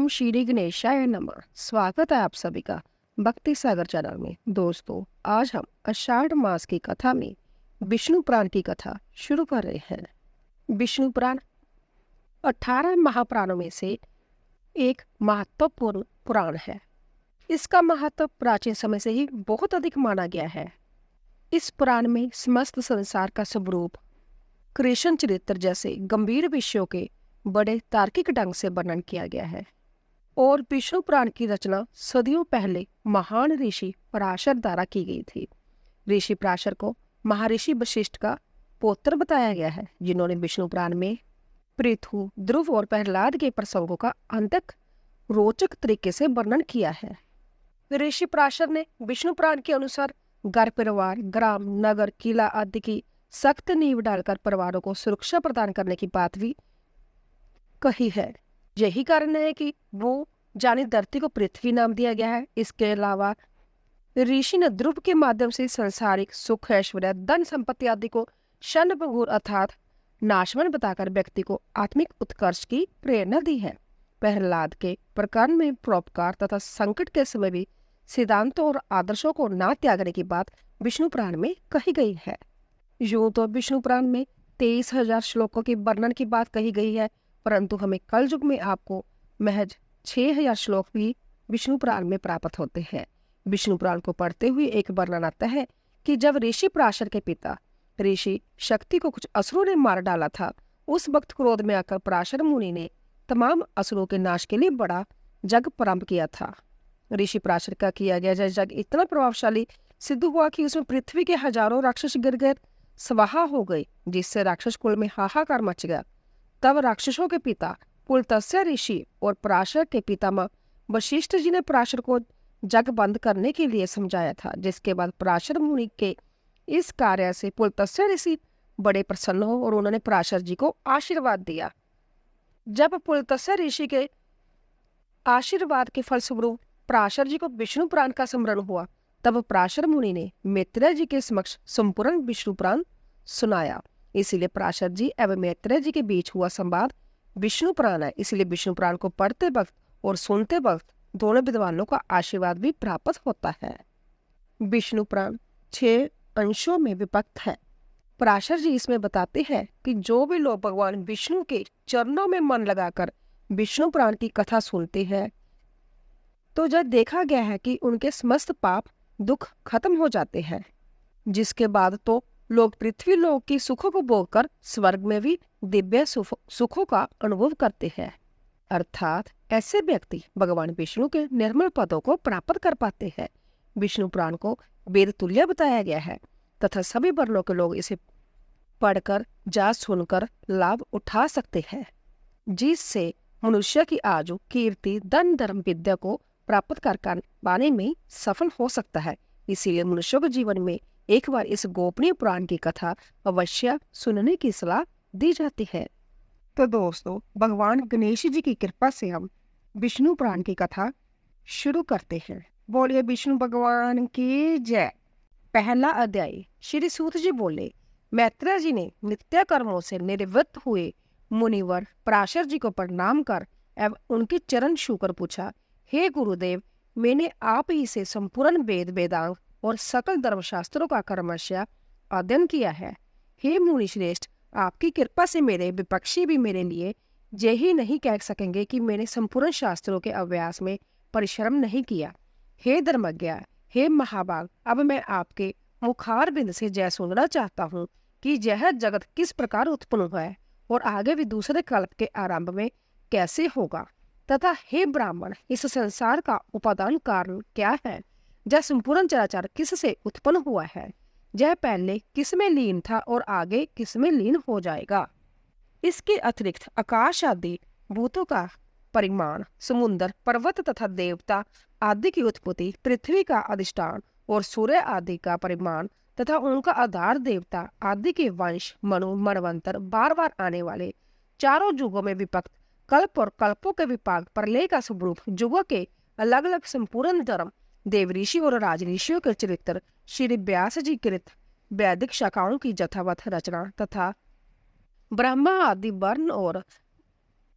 ओम श्री गणेशाय नमः। स्वागत है आप सभी का भक्ति सागर चैनल में। दोस्तों, आज हम आषाढ़ मास की कथा में विष्णु पुराण की कथा शुरू कर रहे हैं। विष्णु पुराण 18 महापुराणों में से एक महत्वपूर्ण पुराण है। इसका महत्व प्राचीन समय से ही बहुत अधिक माना गया है। इस पुराण में समस्त संसार का स्वरूप, कृष्ण चरित्र जैसे गंभीर विषयों के बड़े तार्किक ढंग से वर्णन किया गया है। और विष्णु पुराण की रचना सदियों पहले महान ऋषि पराशर द्वारा की गई थी। ऋषि पराशर को महर्षि वशिष्ठ का पौत्र बताया गया है, जिन्होंने विष्णु पुराण में पृथु, ध्रुव और प्रहलाद के प्रसंगों का अत्यंत रोचक तरीके से वर्णन किया है। ऋषि पराशर ने विष्णु पुराण के अनुसार घर परिवार, ग्राम, नगर, किला आदि की सख्त नींव डालकर परिवारों को सुरक्षा प्रदान करने की बात भी कही है। यही कारण है कि वो जानी धरती को पृथ्वी नाम दिया गया है। इसके अलावा ऋषि ने ध्रुव के माध्यम से सांसारिक सुख, ऐश्वर्य, धन संपत्ति आदि को क्षण भंगुर अर्थात नाशवान बताकर व्यक्ति को आत्मिक उत्कर्ष की प्रेरणा दी है। प्रहलाद के प्रकरण में परोपकार तथा संकट के समय भी सिद्धांतों और आदर्शों को ना त्यागने की बात विष्णु पुराण में कही गई है। यूं तो विष्णु पुराण में 23,000 श्लोकों की वर्णन की बात कही गई है, परंतु हमें कल युग में आपको महज 6,000 श्लोक भी विष्णु पुराण में प्राप्त होते हैं। विष्णु पुराण को पढ़ते हुए एक वर्णन आता है कि जब ऋषि पराशर के पिता ऋषि शक्ति को कुछ असुरों ने मार डाला था, उस वक्त क्रोध में आकर पराशर मुनि ने तमाम असुरों के नाश के लिए बड़ा यज्ञ प्रारंभ किया था। ऋषि पराशर का किया गया यज्ञ इतना प्रभावशाली सिद्ध हुआ कि उसमें पृथ्वी के हजारों राक्षस गिर गए, स्वाहा हो गए, जिससे राक्षस कुल में हाहाकार मच गया। तब राक्षसों के पिता पुलत्स्य ऋषि और पराशर के पितामह वशिष्ठ जी ने पराशर को जग बंद करने के लिए समझाया था, जिसके बाद पराशर मुनि के इस कार्य से पुलत्स्य ऋषि बड़े प्रसन्न हो और उन्होंने पराशर जी को आशीर्वाद दिया। जब पुलत्स्य ऋषि के आशीर्वाद के फलस्वरूप पराशर जी को विष्णु पुराण का स्मरण हुआ, तब पराशर मुनि ने मैत्रेय जी के समक्ष संपूर्ण विष्णु पुराण सुनाया। इसीलिए पराशर जी एवं मैत्रेय जी के बीच हुआ संवाद विष्णु पुराण है। इसलिए विष्णु पुराण को पढ़ते वक्त और सुनते वक्त दोनों विद्वानों का आशीर्वाद भी प्राप्त होता है। विष्णु पुराण 6 अंशों में विभक्त है। पराशर जी इसमें बताते हैं कि जो भी लोग भगवान विष्णु के चरणों में मन लगाकर विष्णु पुराण की कथा सुनते हैं, तो जब देखा गया है कि उनके समस्त पाप दुख खत्म हो जाते हैं, जिसके बाद तो लोग पृथ्वी लोक की सुखों को भोगकर स्वर्ग में भी दिव्य सुखों का अनुभव करते हैं। अर्थात ऐसे व्यक्ति भगवान विष्णु के निर्मल पदों को प्राप्त कर पाते हैं। विष्णु पुराण को वेद तुल्य बताया गया है तथा सभी वर्णों के लोग इसे पढ़कर जा सुनकर लाभ उठा सकते हैं, जिससे मनुष्य की आयु, कीर्ति, धन, धर्म, विद्या को प्राप्त कर पाने में सफल हो सकता है। इसीलिए मनुष्य के जीवन में एक बार इस गोपनीय पुराण की कथा अवश्य सुनने की सलाह दी जाती है। तो दोस्तों, भगवान गणेश जी की कृपा से हम विष्णु पुराण की कथा शुरू करते हैं। बोलिए विष्णु भगवान की जय। पहला अध्याय। श्री सूत जी बोले, मैत्रेय जी ने नित्य कर्मों से निवृत्त हुए मुनिवर पराशर जी को प्रणाम कर एवं उनके चरण छूकर पूछा, हे गुरुदेव, मैंने आप ही से संपूर्ण वेद, वेदांग और सकल धर्मशास्त्रों का क्रमशः अध्ययन किया है। हे मुनि श्रेष्ठ, आपकी कृपा से मेरे विपक्षी भी मेरे लिए यही नहीं कह सकेंगे कि मैंने संपूर्ण शास्त्रों के अभ्यास में परिश्रम नहीं किया। हे धर्मज्ञ, हे महाभाग, अब मैं आपके मुखार बिंद से जय सुनना चाहता हूँ कि यह जगत किस प्रकार उत्पन्न हुआ है और आगे भी दूसरे कल्प के आरंभ में कैसे होगा, तथा हे ब्राह्मण, इस संसार का उपादान कारण क्या है, यह संपूर्ण चराचर किससे उत्पन्न हुआ है, यह पहले किसमें लीन था और आगे किसमें लीन हो जाएगा। इसके अतिरिक्त आकाश आदि भूतों का परिमाण, समुद्र, पर्वत तथा देवता आदि की उत्पत्ति, पृथ्वी का अधिष्ठान और सूर्य आदि का परिमाण तथा उनका आधार, देवता आदि के वंश, मनु, मनवंतर, बार बार आने वाले चारों युगों में विभक्त कल्प और कल्पों के विभाग, प्रलय का स्वरूप, युगों के अलग अलग संपूर्ण धर्म, देव ऋषि और राज ऋषियों के चरित्र, श्री व्यास जी कृत वैदिक शाखाओं की यथावत रचना तथा ब्रह्मा आदि वर्ण और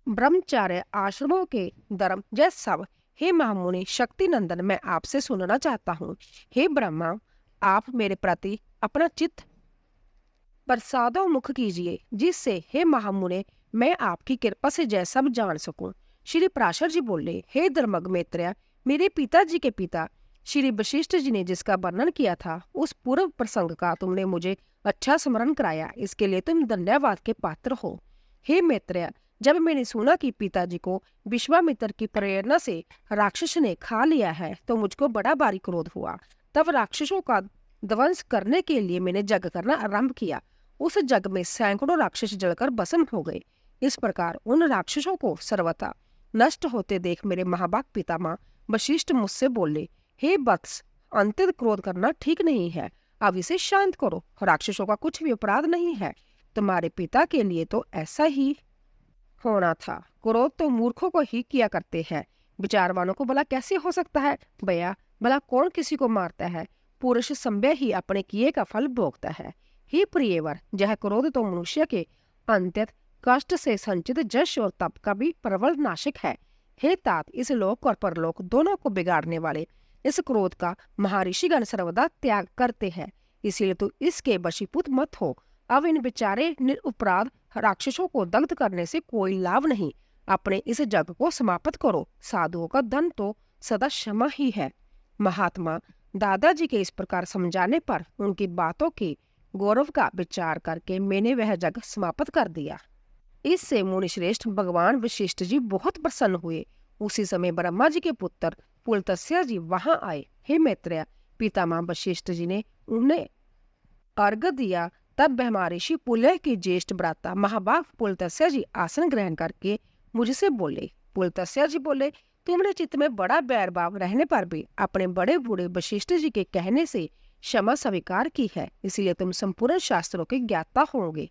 ब्रह्मचार्य आश्रमों के धर्म जय सब। हे महामुनि शक्ति नंदन, मैं आपसे सुनना चाहता हूँ। हे ब्रह्मा, आप मेरे प्रति अपना चित्त प्रसादोन्मुख कीजिए, जिससे हे महामुने मैं आपकी कृपा से जय सब जान सकूं। श्री पराशर जी बोले, हे धर्मज्ञ मैत्रेय, मेरे पिताजी के पिता श्री वशिष्ठ जी ने जिसका वर्णन किया था, उस पूर्व प्रसंग का तुमने मुझे अच्छा स्मरण कराया, इसके लिए तुम धन्यवाद के पात्र हो। हे मैत्रेय, जब मैंने सुना कि पिताजी को विश्वामित्र की प्रेरणा से राक्षस ने खा लिया है, तो मुझको बड़ा भारी क्रोध हुआ। तब राक्षसों का ध्वंस करने के लिए मैंने यज्ञ करना आरंभ किया। उस यज्ञ में सैकड़ों राक्षस जलकर भस्म हो गए। इस प्रकार उन राक्षसों को सर्वथा नष्ट होते देख मेरे महाभाग पितामह वशिष्ठ मुझसे बोले, हे वत्स, अंतिम क्रोध करना ठीक नहीं है, अब इसे शांत करो। राक्षसों का कुछ भी अपराध नहीं है, तुम्हारे पिता के लिए तो ऐसा ही होना था। क्रोध तो मूर्खों को ही किया करते हैं, विचारवानों को भला कैसे हो सकता है। भैया, भला कौन किसी को मारता है? पुरुष संभय ही अपने किए का फल भोगता है। हे प्रियवर, यह क्रोध तो मनुष्य के अंत्यत कष्ट से संचित जश और तप का भी प्रबल नाशक है। हे तात, इस लोक और परलोक दोनों को बिगाड़ने वाले इस क्रोध का महर्षिगण सर्वदा त्याग करते हैं, इसलिए तो इसके वशीभूत मत हो। अब इन बेचारे निरपराध राक्षसों को दग्ध करने से कोई लाभ नहीं। अपने इस जग को समाप्त करो। साधुओं का धन तो सदा क्षमा ही है। महात्मा दादाजी के इस प्रकार समझाने पर उनकी बातों के गौरव का विचार करके मैंने वह जग समाप्त कर दिया। इससे मुनिश्रेष्ठ भगवान वशिष्ठ जी बहुत प्रसन्न हुए। उसी समय ब्रह्मा जी के पुत्र पुलत्स्य जी वहां आए। हे मैत्रेय, पितामह वशिष्ठ जी ने उन्हें अर्घ्य दिया। तब महर्षि पुलह की ज्येष्ठ भ्राता महाभाग पुलत्स्य जी आसन ग्रहण करके मुझसे बोले। पुलत्स्य जी बोले, तुमने चित्त में बड़ा बैर भाव रहने पर भी अपने बड़े बूढ़े वशिष्ठ जी के कहने से क्षमा स्वीकार की है, इसलिए तुम संपूर्ण शास्त्रों के ज्ञाता होंगे।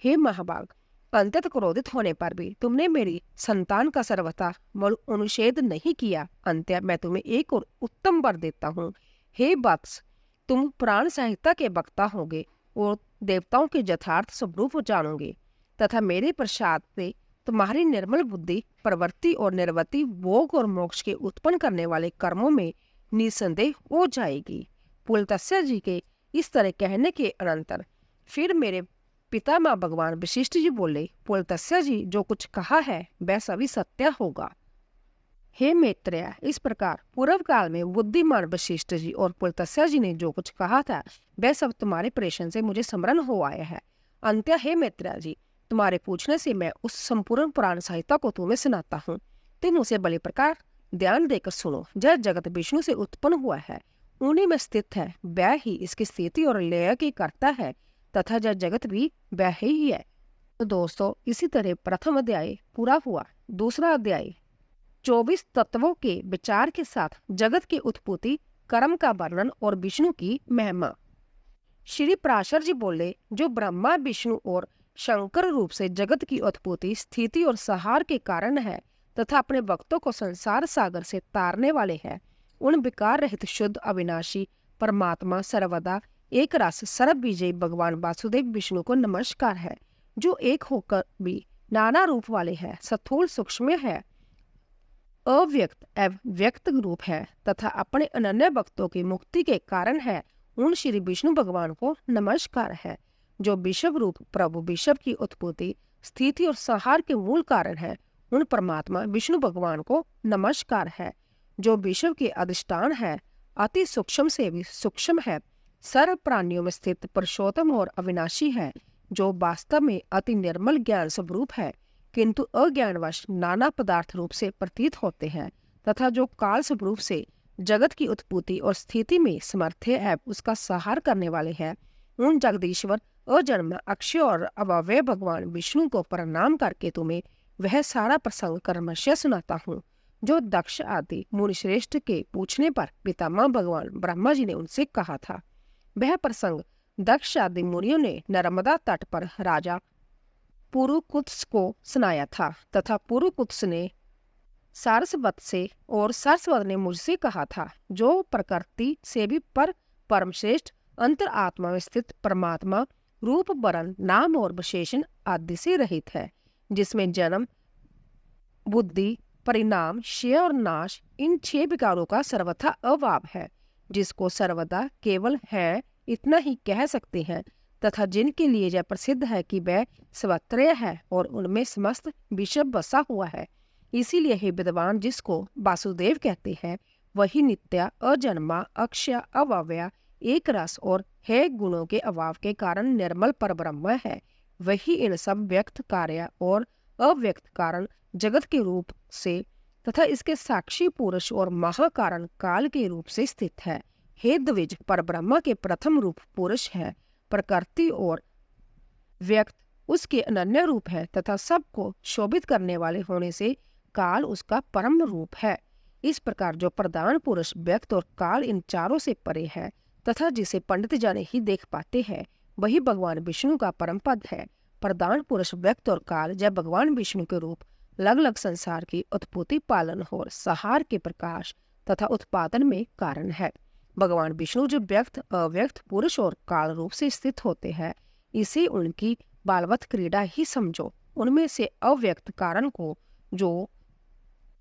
हे महाभाग, अंतत क्रोधित होने पर भी तुमने मेरी संतान का सर्वथा अनुच्छेद नहीं किया। अंत्य मैं तुम्हें एक और उत्तम वर देता हूँ। हे वत्स, तुम पुराण संहिता के वक्ता होगे और देवताओं के यथार्थ स्वरूप जानोगे, तथा मेरे प्रसाद से तुम्हारी निर्मल बुद्धि प्रवृत्ति और निर्वृत्ति भोग और मोक्ष के उत्पन्न करने वाले कर्मों में निसंदेह हो जाएगी। पुलत्स्य जी के इस तरह कहने के अनंतर फिर मेरे पितामह भगवान वशिष्ठ जी बोले, पुलत्स्य जी जो कुछ कहा है वह सभी सत्य होगा। हे मैत्रेय, इस प्रकार पूर्व काल में बुद्धिमान वशिष्ठ जी और पुलत्स्य जी ने जो कुछ कहा था वह सब तुम्हारे प्रेषण से मुझे स्मरण हो आया है। अंत्य हे मैत्रेय जी, तुम्हारे पूछने से मैं उस संपूर्ण पुराण संहिता को तुम्हें सुनाता हूँ। तुम उसे भली प्रकार ध्यान देकर सुनो। यह जगत विष्णु से उत्पन्न हुआ है, उन्हीं में स्थित है, वह ही इसकी स्थिति और लय की करता है, तथा यह जगत भी वह ही है। तो दोस्तों, इसी तरह प्रथम अध्याय पूरा हुआ। दूसरा अध्याय 24 तत्वों के विचार के साथ जगत की उत्पत्ति, कर्म का वर्णन और विष्णु की महिमा। श्री पराशर जी बोले, जो ब्रह्मा विष्णु और शंकर रूप से जगत की उत्पत्ति स्थिति और संहार के कारण है तथा अपने भक्तों को संसार सागर से तारने वाले हैं, उन विकार रहित शुद्ध अविनाशी परमात्मा सर्वदा एक रस सर्व विजयी भगवान वासुदेव विष्णु को नमस्कार है, जो एक होकर भी नाना रूप वाले हैं, स्थूल सूक्ष्म है, अव्यक्त एवं व्यक्त रूप है तथा अपने अनन्य भक्तों की मुक्ति के कारण है। उन श्री विष्णु भगवान को नमस्कार है, जो विश्व रूप प्रभु विश्व की उत्पत्ति स्थिति और संहार के मूल कारण है। उन परमात्मा विष्णु भगवान को नमस्कार है, जो विश्व के अधिष्ठान है, अति सूक्ष्म से भी सूक्ष्म है, सर्व प्राणियों में स्थित पुरुषोत्तम और अविनाशी है, जो वास्तव में अति निर्मल ज्ञान स्वरूप है, किंतु अज्ञानवश नाना पदार्थ रूप से प्रतीत होते हैं, तथा जो काल स्वरूप से जगत की उत्पत्ति और स्थिति में समर्थ है, उसका संहार करने वाले हैं। उन जगदीश्वर अजन्म अक्षय और अव्यय भगवान विष्णु को प्रणाम करके तुम्हें वह सारा प्रसंग क्रमशः सुनाता हूँ, जो दक्ष आदि मुनिश्रेष्ठ के पूछने पर पितामह भगवान ब्रह्मा जी ने उनसे कहा था। वह प्रसंग दक्ष आदि मुनियों ने नर्मदा तट पर राजा पुरुकुत्स को सुनाया था, तथा पुरुकुत्स ने सारस्वत से और सारस्वत ने मुझसे कहा था, जो प्रकृति से भी परमश्रेष्ठ अंतर आत्मा में स्थित परमात्मा रूप वर्ण नाम और विशेषण आदि से रहित है, जिसमें जन्म बुद्धि, परिणाम, क्षय और नाश, इन 6 विकारों का सर्वथा अभाव है, जिसको सर्वदा केवल है इतना ही कह सकते हैं, तथा जिनके लिए यह प्रसिद्ध है कि वह स्वत्रय है और उनमें समस्त विषय बसा हुआ है। इसीलिए हे विद्वान, जिसको वासुदेव कहते हैं, वही नित्य, अजन्मा, अक्षय, अव्यय, एक रस और है गुणों के अभाव के कारण निर्मल परब्रह्म है। वही इन सब व्यक्त कार्य और अव्यक्त कारण जगत के रूप से तथा इसके साक्षी पुरुष और महाकारण काल के रूप से स्थित है। हे द्विज, परब्रह्म के प्रथम रूप पुरुष है, प्रकृति और व्यक्त उसके अनन्य रूप है तथा सबको शोभित करने वाले होने से काल उसका परम रूप है। इस प्रकार जो प्रधान पुरुष, व्यक्त और काल इन चारों से परे है तथा जिसे पंडित जन ही देख पाते हैं, वही भगवान विष्णु का परम पद है। प्रधान पुरुष, व्यक्त और काल जब भगवान विष्णु के रूप अलग अलग संसार की उत्पत्ति, पालन और संहार के प्रकाश तथा उत्पादन में कारण है। भगवान विष्णु जो व्यक्त, अव्यक्त, पुरुष और काल रूप से स्थित होते हैं, इसे उनकी बालवत क्रीड़ा ही समझो। उनमें से अव्यक्त कारण को, जो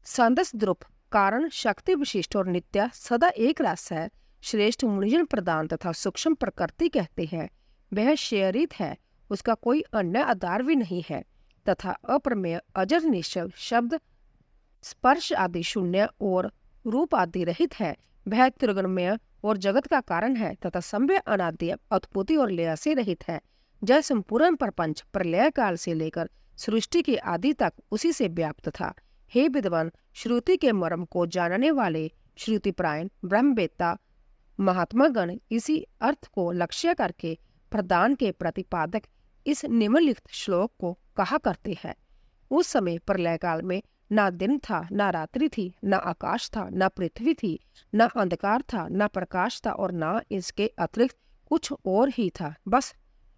संदस द्रुप कारण, शक्ति विशिष्ट और नित्य, सदा एक रस है, श्रेष्ठ मुनिजन प्रदान तथा सूक्ष्म प्रकृति कहते हैं। वह शेयरित है, उसका कोई अन्य आधार भी नहीं है तथा अप्रमेय, अजर, निश्चल, शब्द, स्पर्श आदि शून्य और रूप आदि रहित है। वह त्रिगुणमय और जगत का कारण है तथा संभव, अनाद्य, उत्पत्ति और लय से रहित है। जय संपूर्ण प्रपंच प्रलय काल से लेकर सृष्टि के आदि तक उसी से व्याप्त था। हे विद्वान, श्रुति के मर्म को जानने वाले श्रुतिप्रायण ब्रह्मवेत्ता महात्मा गण इसी अर्थ को लक्ष्य करके प्रदान के प्रतिपादक इस निम्नलिखित श्लोक को कहा करते हैं। उस समय प्रलय काल में ना दिन था, ना रात्रि थी, ना आकाश था, ना पृथ्वी थी, ना अंधकार था, ना प्रकाश था और ना इसके अतिरिक्त कुछ और ही था। बस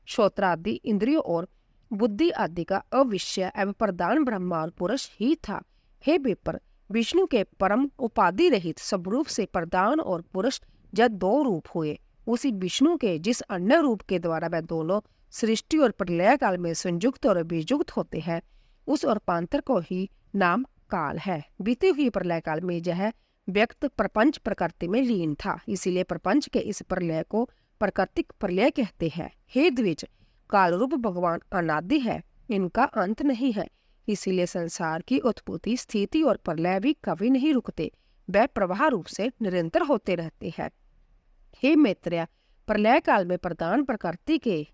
श्रोत्रादि इंद्रियों और बुद्धि आदि का अविषय एवं प्रधान ब्रह्मा और पुरुष ही था। हे विप्र, विष्णु के परम उपाधि रहित स्वरूप से प्रधान और पुरुष जब 2 रूप हुए, उसी विष्णु के जिस अन्य रूप के द्वारा वह दोनों सृष्टि और प्रलय काल में संयुक्त और वियुक्त होते हैं, उस और पांतर को ही नाम काल है। बीते हुए प्रलय काल में यह व्यक्त प्रपंच प्रकृति में लीन था, इसीलिए प्रपंच के इस प्रलय को प्राकृतिक प्रलय कहते हैं। हे द्विज, काल रूप भगवान अनादि है, इनका अंत नहीं है, इसीलिए संसार की उत्पत्ति, स्थिति और प्रलय भी कभी नहीं रुकते, वह प्रवाह रूप से निरंतर होते रहते हैं। हे मैत्रेय, प्रलय काल में प्रधान प्रकृति के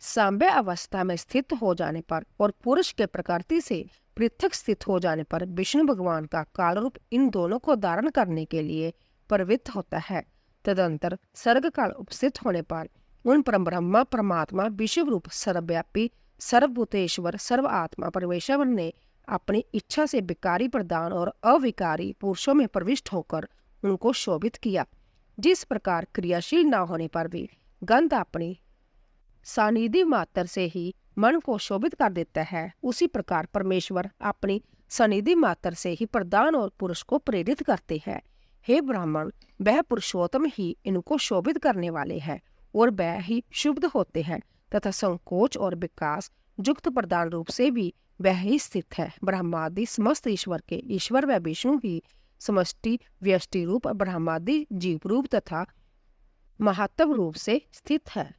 साम्य अवस्था में स्थित हो जाने पर और पुरुष के प्रकृति से पृथक स्थित हो जाने पर विष्णु भगवान का काल रूप इन दोनों को धारण करने के लिए प्रवृत्त होता है। तदंतर सर्ग काल उपस्थित होने पर उन परब्रह्म परमात्मा विश्व रूप सर्वव्यापी सर्वभूतेश्वर सर्व आत्मा परमेश्वर ने अपनी इच्छा से विकारी प्रदान और अविकारी पुरुषों में प्रविष्ट होकर उनको शोभित किया। जिस प्रकार क्रियाशील न होने पर भी गंध अपनी सानिधि मात्र से ही मन को शोभित कर देता है, उसी प्रकार परमेश्वर अपनी सानिधि मात्र से ही प्रदान और पुरुष को प्रेरित करते हैं। हे ब्राह्मण, वह पुरुषोत्तम ही इनको शोभित करने वाले हैं और वह ही शुद्ध होते हैं तथा संकोच और विकास युक्त प्रदान रूप से भी वह ही स्थित है। ब्रह्मादि समस्त ईश्वर के ईश्वर व विष्णु ही समष्टि व्यष्टि रूप ब्रह्मादि जीव रूप तथा महत्व रूप से स्थित है।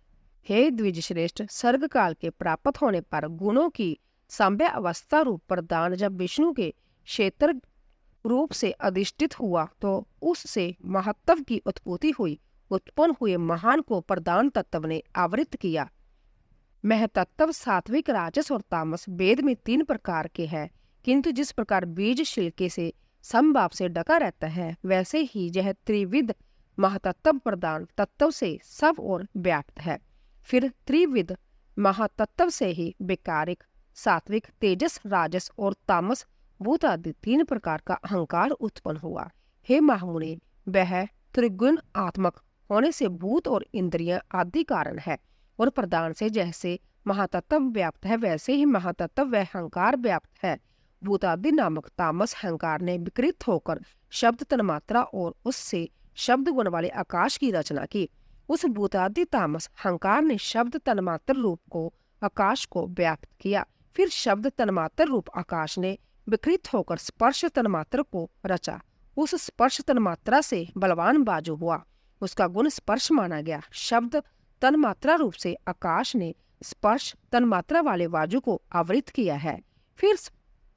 हे द्विज श्रेष्ठ, सर्ग काल के प्राप्त होने पर गुणों की साम्य अवस्था रूप प्रदान जब विष्णु के क्षेत्र रूप से अधिष्ठित हुआ तो उससे महत्व की उत्पत्ति हुई। उत्पन्न हुए महान को प्रधान तत्व ने आवृत किया। महतत्व सात्विक, राजस और तामस वेद में 3 प्रकार के हैं, किंतु जिस प्रकार बीज छिलके से समभाव से ढका रहता है, वैसे ही यह त्रिविध महातत्व प्रधान तत्व से सब और व्याप्त है। फिर त्रिविध महातत्व से ही विकारिक, सात्विक, तेजस, राजस और तामस भूत आदि 3 प्रकार का अहंकार उत्पन्न हुआ। हे महामुनि, वह त्रिगुण आत्मक होने से भूत और इंद्रिय आदि कारण है और प्रधान से जैसे महातत्व व्याप्त है वैसे ही महातत्व व अहंकार व्याप्त है। भूतादि नामक तामस अहंकार ने विकृत होकर शब्द तन्मात्रा और उससे शब्द गुण वाले आकाश की रचना की। उस भूतादि तामस अहंकार ने शब्द तन्मात्र रूप को आकाश को व्याप्त किया। फिर शब्द तन्मात्र रूप आकाश ने विकृत होकर स्पर्श तन्मात्र को रचा। उस स्पर्श तन्मात्रा से बलवान बाजू हुआ, उसका गुण स्पर्श माना गया। शब्द तन्मात्रा रूप से आकाश ने स्पर्श तन्मात्रा वाले बाजू को आवृत किया है। फिर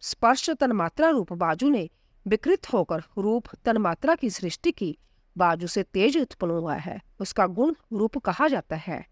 स्पर्श तन्मात्रा रूप बाजू ने विकृत होकर रूप तन्मात्रा की सृष्टि की। बाजू से तेज उत्पन्न हुआ है, उसका गुण रूप कहा जाता है।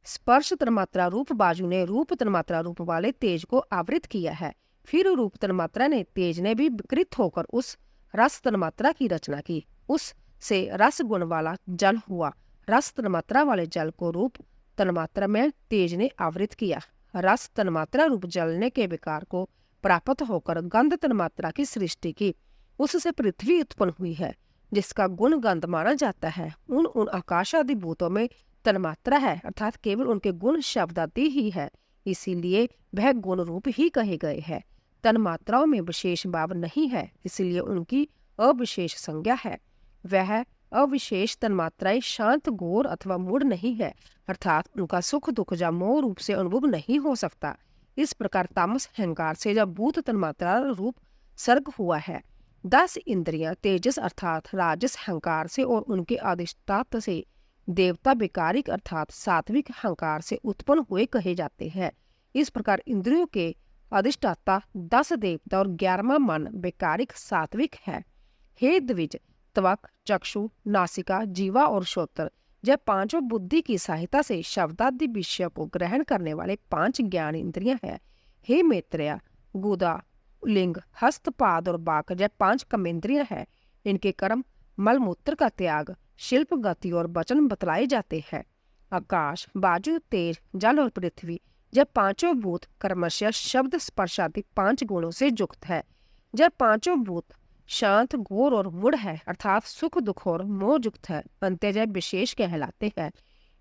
स्पर्श तन्मात्रा रूप बाजू ने रूप तन्मात्रा रूप वाले तेज को आवृत किया है। फिर रूप तन्मात्रा ने तेज ने भी विकृत होकर उस रस तन्मात्रा की रचना की। उस से रस गुण वाला जल हुआ। रस तन्मात्रा वाले जल को रूप तन्मात्रा में तेज ने आवृत किया। रस तन्मात्रा रूप जलने के विकार को प्राप्त होकर गंध तन्मात्रा की सृष्टि की। उससे पृथ्वी उत्पन्न हुई है, जिसका गुण गंध माना जाता है। उन आकाश आदि भूतों में तन्मात्रा है, अर्थात केवल उनके गुण शब्द आदि ही है, इसीलिए वह गुण रूप ही कहे गए हैं। तन्मात्राओं में विशेष भाव नहीं है, इसलिए उनकी अविशेष संज्ञा है। वह अविशेष तन्मात्राएं शांत, घोर अथवा मूढ़ नहीं है, अर्थात उनका सुख दुख या मोह रूप से अनुभव नहीं हो सकता। इस प्रकार तामस अहंकार से जब भूत तन्मात्रा रूप सर्ग हुआ है, 10 इंद्रियां तेजस अर्थात राजस अहंकार से और उनके अधिष्ठात से देवता विकारिक अर्थात सात्विक अहंकार से उत्पन्न हुए कहे जाते हैं। इस प्रकार इंद्रियों के अधिष्ठाता 10 देवता और 11वां मन विकारिक सात्विक है। हे द्विज, त्वक, चक्षु, नासिका, जीवा और श्रोत्र जब पांचों बुद्धि की सहायता से शब्दादि विषय को ग्रहण करने वाले 5 ज्ञान इंद्रियां हैं। हे मैत्रेय, गुदा, लिंग, हस्त, पाद और बाक जब 5 कर्मेंद्रियां हैं। इनके कर्म मलमूत्र का त्याग, शिल्प, गति और वचन बतलाए जाते हैं। आकाश, बाजू, तेज, जल और पृथ्वी जब पांचों भूत कर्मशः शब्द स्पर्श आदि 5 गुणों से युक्त है। जब पांचों भूत शांत, घोर और मूढ़ है, अर्थात सुख दुख और मोह युक्त है, अंत्यजय विशेष कहलाते हैं।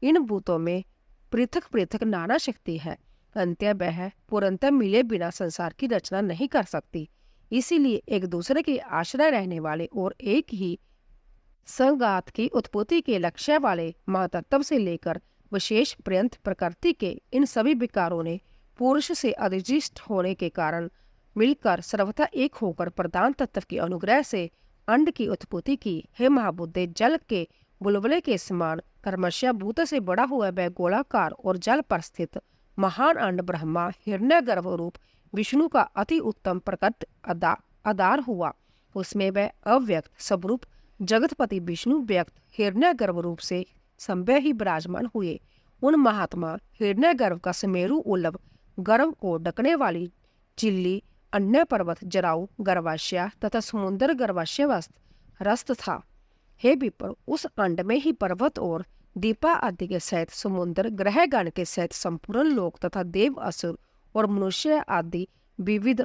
इन भूतों में पृथक पृथक नाना शक्ति है। अंत्य वह पूर्णतः मिले बिना संसार की रचना नहीं कर सकती। इसीलिए एक दूसरे के आश्रय रहने वाले और एक ही संगात की उत्पत्ति के लक्ष्य वाले महातत्व से लेकर विशेष पर्यंत प्रकृति के इन सभी विकारों ने पुरुष से अधिष्ठित होने के कारण मिलकर सर्वथा एक होकर प्रधान तत्व के अनुग्रह से अंड की उत्पत्ति की। हे महाबुद्धे, जल के बुलबुले के समान कर्मशः भूत से बड़ा हुआ वह गोलाकार और जल पर स्थित महान अंड ब्रह्मा हिरण्य गर्भ रूप विष्णु का अति उत्तम प्रकट आधार हुआ। उसमें वह अव्यक्त स्वरूप जगतपति विष्णु व्यक्त हिरण्य गर्भ रूप से संभय ही विराजमान हुए। उन महात्मा हिरण्य गर्भ का सुमेरु उल्लभ गर्भ को ढकने वाली चिल्ली, अन्य पर्वत जराऊ गर्भाशय तथा समुद्र गर्भाशयवस्थ रस्त था। हे विप्र, उस अंड में ही पर्वत और दीपा आदि के सहित समुद्र, ग्रहगण के सहित संपूर्ण लोक तथा देव, असुर और मनुष्य आदि विविध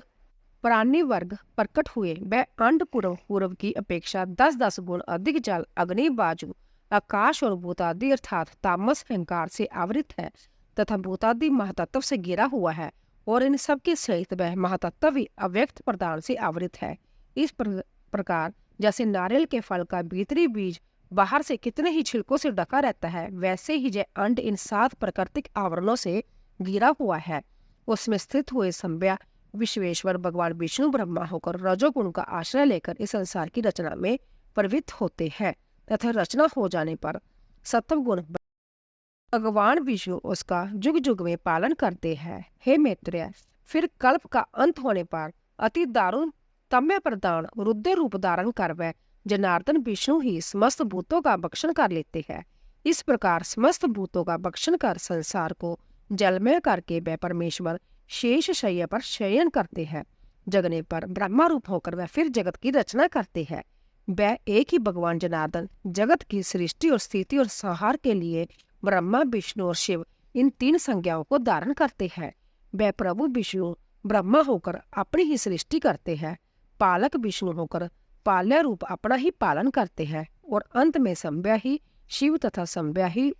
प्राणी वर्ग प्रकट हुए। वह अंड पूर्व की अपेक्षा 10-10 गुण अधिक जल, अग्नि, बाजू, आकाश और भूतादि अर्थात तामस अहंकार से आवृत है तथा भूतादि महातत्व से घिरा हुआ है, और इन सब के सहित वह महातत्व भी अव्यक्त प्रदान से आवृत है। इस प्रकार जैसे नारियल के फल का भीतरी बीज बाहर से कितने ही छिलकों से ढका रहता है, वैसे ही यह अंड इन 7 प्राकृतिक आवरणों से घिरा हुआ है। उसमें स्थित हुए संज्ञा विश्वेश्वर भगवान विष्णु ब्रह्मा होकर रजोगुण का आश्रय लेकर इस संसार की रचना में प्रवृत्त होते हैं तथा रचना हो जाने पर सत्व गुण भगवान विष्णु उसका जुग जुग में पालन करते हैं। हे मैत्रेय, फिर कल्प का अंत होने पर अति दारुण तम्य प्रदान रुद्र रूप धारण कर वह जनार्दन विष्णु ही समस्त भूतों का भक्षण कर लेते हैं। इस प्रकार समस्त भूतों का भक्षण कर संसार को जलमय करके वह परमेश्वर शेष शय्या पर शयन करते हैं। जगने पर ब्रह्मा रूप होकर वह फिर जगत की रचना करते हैं। वह एक ही भगवान जनार्दन जगत की सृष्टि और स्थिति और संहार के लिए ब्रह्मा, विष्णु और शिव इन 3 संज्ञाओं को धारण करते हैं। वह प्रभु विष्णु ब्रह्मा होकर अपनी ही सृष्टि करते हैं, पालक विष्णु होकर पाल्य रूप अपना ही पालन करते हैं, और अंत में संज्ञा ही शिव तथा संज्ञा ही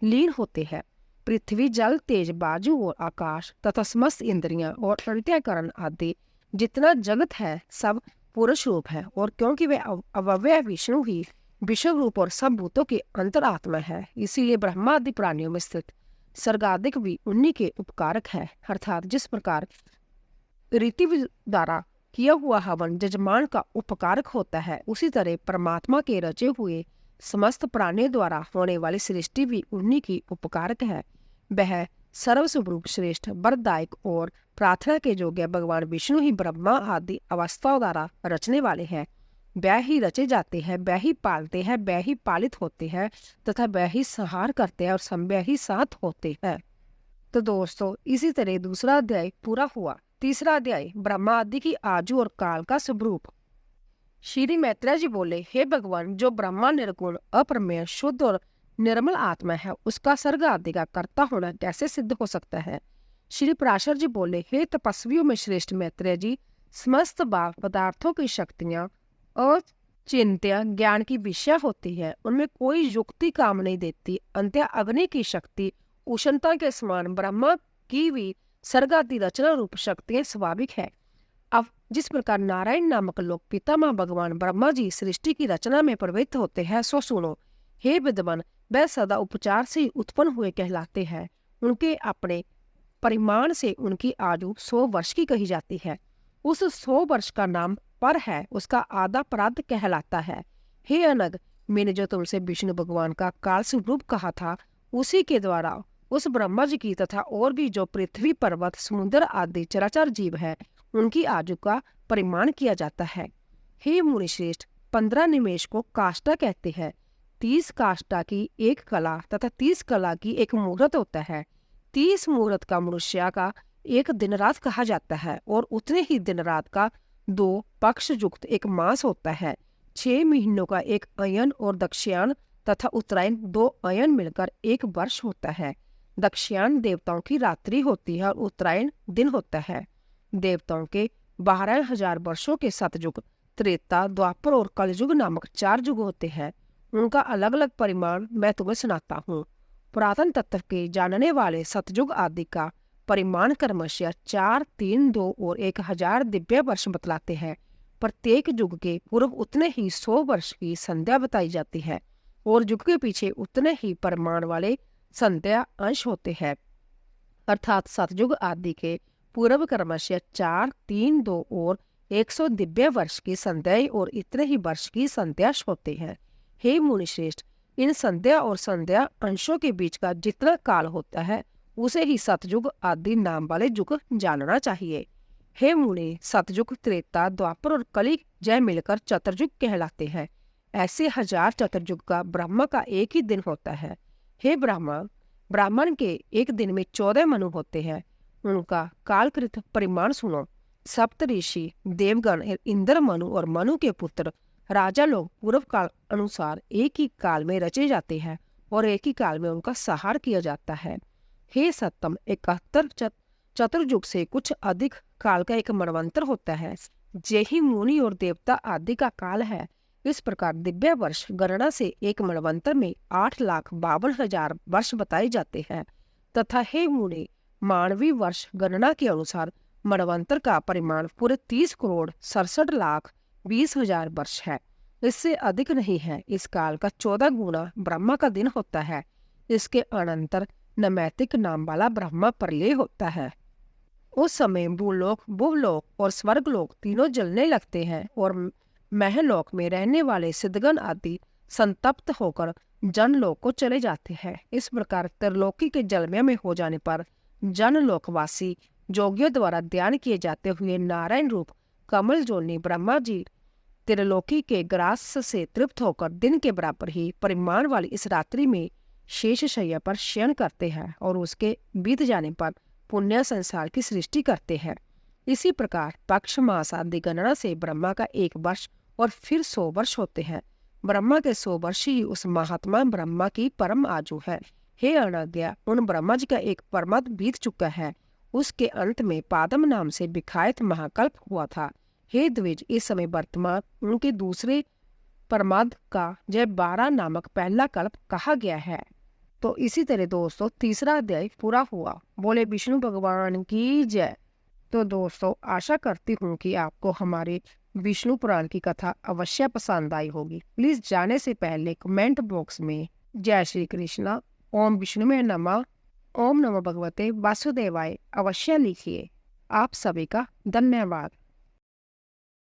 लीन होते हैं। पृथ्वी, जल, तेज, बाजू और आकाश तथा समस्त इंद्रियां और अंत्यकरण आदि जितना जगत है सब पुरुष रूप है, और क्योंकि वे अव्यय विष्णु ही विश्व रूप और सब भूतों के अंतरात्मा है, इसीलिए ब्रह्मा आदि प्राणियों में स्थित सर्गाधिक भी उन्हीं के उपकारक है। अर्थात जिस प्रकार रीति द्वारा किया हुआ हवन जजमान का उपकारक होता है, उसी तरह परमात्मा के रचे हुए समस्त प्राणियों द्वारा होने वाली सृष्टि भी उन्हीं की उपकारक है। वह सर्वस्वरूप श्रेष्ठ वरदायक और प्रार्थना के योग्य भगवान विष्णु ही ब्रह्मा आदि अवस्थाओं द्वारा रचने वाले हैं। वह ही रचे जाते हैं, वह ही पालते हैं, वह ही पालित होते हैं तथा वह ही संहार करते हैं और वह ही साथ होते हैं। तो दोस्तों, इसी तरह दूसरा अध्याय पूरा हुआ। तीसरा अध्याय ब्रह्मा आदि की आजू और काल का स्वरूप। श्री मैत्रेय जी बोले, हे भगवान, जो ब्रह्मा निर्गुण अप्रमेय शुद्ध और निर्मल आत्मा है, उसका सर्ग आदि का कर्ता होना कैसे सिद्ध हो सकता है। श्री पराशर जी बोले, हे तपस्वियों में श्रेष्ठ मैत्रेय जी, समस्त भाव पदार्थों की शक्तियां और चिंत्या ज्ञान की विषय होती है, उनमें कोई युक्ति काम नहीं देती। अंत्य अग्नि की शक्ति उष्णता के समान ब्रह्मा की भी सर्ग आदि रचना रूप शक्तियां स्वाभाविक है। अब जिस प्रकार नारायण नामक लोग पितामह भगवान ब्रह्मा जी सृष्टि की रचना में प्रवृत्त होते हैं, सो सुनो। हे विद्वान, वह सदा उपचार से उत्पन्न हुए कहलाते हैं। उनके अपने परिमाण से उनकी आयु 100 वर्ष की कही जाती है। उस 100 वर्ष का नाम पर है, उसका आधा परार्ध कहलाता है। हे अनग, मैंने जो तुमसे विष्णु भगवान का काल स्वरूप कहा था, उसी के द्वारा उस ब्रह्मा जी की तथा और भी जो पृथ्वी पर्वत समुद्र आदि चराचर जीव है, उनकी आयु का परिमाण किया जाता है। हे मुनिश्रेष्ठ, 15 निमेष को काष्ठा कहते हैं। 30 काष्ठा की एक कला तथा 30 कला की एक मुहूर्त होता है। 30 मुहूर्त का मनुष्य का एक दिन रात कहा जाता है और उतने ही दिन रात का 2 पक्ष युक्त एक मास होता है। 6 महीनों का एक अयन और दक्षिणायन तथा उत्तरायण 2 अयन मिलकर एक वर्ष होता है। दक्षिणायन देवताओं की रात्रि होती है और उत्तरायण दिन होता है। देवताओं के 12,000 वर्षों के सतयुग, त्रेता, द्वापर और कलयुग नामक 4 युग होते हैं। उनका अलग अलग परिमाण मैं तुम्हें सुनाता हूँ। पुरातन तत्व के जानने वाले सतयुग आदि का परिमाण क्रमशः 4, 3, 2 और 1000 दिव्य वर्ष बतलाते हैं। प्रत्येक युग के पूर्व उतने ही 100 वर्ष की संध्या बताई जाती है और युग के पीछे उतने ही परिमाण वाले संध्या अंश होते हैं। अर्थात सतयुग आदि के पूर्व क्रमशः 4, 3, 2 और 100 दिव्य वर्ष की संध्याएं और इतने ही वर्ष की संध्या होते हैं। हे मुनिश्रेष्ठ, इन संध्या और संध्या अंशों के बीच का जितना काल होता है, उसे ही सतयुग आदि नाम वाले युग जानना चाहिए। हे मुनि, सतयुग, त्रेता, द्वापर और कली जय मिलकर चतुर्युग कहलाते हैं। ऐसे 1000 चतुर्युग का ब्रह्मा का एक ही दिन होता है। हे ब्राह्मण के एक दिन में 14 मनु होते हैं। उनका कालकृत परिमाण सुनो। सप्त ऋषि, देवगण, इंद्र, मनु और मनु के पुत्र राजा लोग पूर्व काल अनुसार एक ही काल में रचे जाते हैं और एक ही काल में उनका संहार किया जाता है। हे सत्तम, 71 चतुर्युग से कुछ अधिक काल का एक मनवंतर होता है। यही मुनि और देवता आदि का काल है। इस प्रकार दिव्य वर्ष गणना से एक मनवंतर में 8,52,000 वर्ष बताए जाते हैं तथा हे मुनि, मानवीय वर्ष गणना के अनुसार मनवंतर का परिमाण पूरे 30,67,20,000 वर्ष है। इससे अधिक नहीं है। इस काल का 14 गुना ब्रह्मा का दिन होता है। इसके अनंतर नैमित्तिक नाम वाला ब्रह्मा प्रलय होता है। उस समय भूलोक, भुवलोक और स्वर्गलोक तीनों जलने लगते हैं और महलोक में रहने वाले सिद्धगण आदि संतप्त होकर जनलोक को चले जाते हैं। इस प्रकार त्रिलोकी के जलमय में हो जाने पर जनलोकवासी जोगियों द्वारा ध्यान किए जाते हुए नारायण रूप कमल जोनी ब्रह्मा जी त्रिलोकी के ग्रास से तृप्त होकर दिन के बराबर ही परिमाण वाली इस रात्रि में शेष शैया पर शयन करते हैं और उसके बीत जाने पर पुण्य संसार की सृष्टि करते हैं। इसी प्रकार पक्ष, मास आदि गणना से ब्रह्मा का 1 वर्ष और फिर 100 वर्ष होते हैं। ब्रह्मा के 100 वर्ष ही उस महात्मा ब्रह्मा की परम आयु है। हे अनज्ञा, उन ब्रह्मा जी का एक परमद बीत चुका है। उसके अंत में पादम नाम से विखायत महाकल्प हुआ था। हे द्विज, इस समय वर्तमान उनके दूसरे परमाद का जय 12 नामक पहला कल्प कहा गया है। तो इसी तरह दोस्तों तीसरा अध्याय पूरा हुआ। बोले विष्णु भगवान की जय। तो दोस्तों आशा करती हूँ कि आपको हमारे विष्णु पुराण की कथा अवश्य पसंद आई होगी। प्लीज जाने से पहले कमेंट बॉक्स में जय श्री कृष्णा, ओम विष्णु में नमः, ओम नमो भगवते वासुदेवाय अवश्य लिखिए। आप सभी का धन्यवाद।